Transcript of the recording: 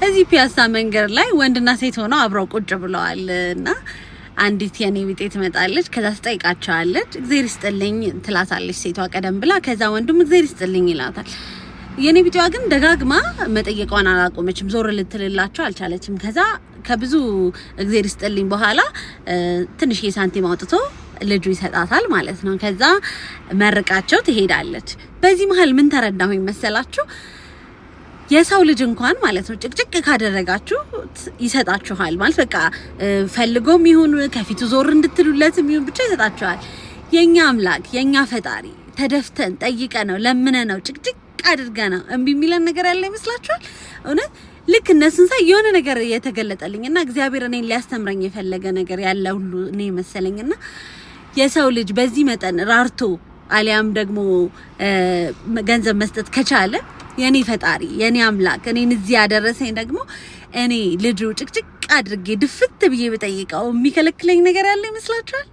እዚህ ፒያሳ መንገድ ላይ ወንድና ሴት ሆነው አብረው ቁጭ ብለዋል እና አንዲት የኔ ቢጤ ትመጣለች። ከዛ ትጠይቃቸዋለች። እግዚአብሔር ይስጥልኝ ትላታለች ሴቷ ቀደም ብላ። ከዛ ወንዱም እግዚአብሔር ይስጥልኝ ይላታል። የኔ ቢጤዋ ግን ደጋግማ መጠየቋን አላቆመችም። ዞር ልትልላቸው አልቻለችም። ከዛ ከብዙ እግዚአብሔር ይስጥልኝ በኋላ ትንሽ የሳንቲም አውጥቶ ልጁ ይሰጣታል ማለት ነው። ከዛ መርቃቸው ትሄዳለች። በዚህ መሀል ምን ተረዳሁኝ መሰላችሁ? የሰው ልጅ እንኳን ማለት ነው ጭቅጭቅ ካደረጋችሁ ይሰጣችኋል ማለት በቃ ፈልጎም ይሁን ከፊቱ ዞር እንድትሉለት ይሁን ብቻ ይሰጣችኋል። የኛ አምላክ የኛ ፈጣሪ ተደፍተን ጠይቀነው ለምነነው ጭቅጭቅ አድርገነው እምቢ የሚለን ነገር ያለ ይመስላችኋል? እውነት ልክ እነሱን ሳይ የሆነ ነገር የተገለጠልኝና እግዚአብሔር እኔን ሊያስተምረኝ የፈለገ ነገር ያለ ሁሉ እኔ መሰለኝና የሰው ልጅ በዚህ መጠን ራርቶ አሊያም ደግሞ ገንዘብ መስጠት ከቻለ የኔ ፈጣሪ የኔ አምላክ እኔን እዚህ ያደረሰኝ ደግሞ እኔ ልጁ ጭቅጭቅ አድርጌ ድፍት ብዬ በጠይቀው የሚከለክለኝ ነገር ያለ ይመስላችኋል?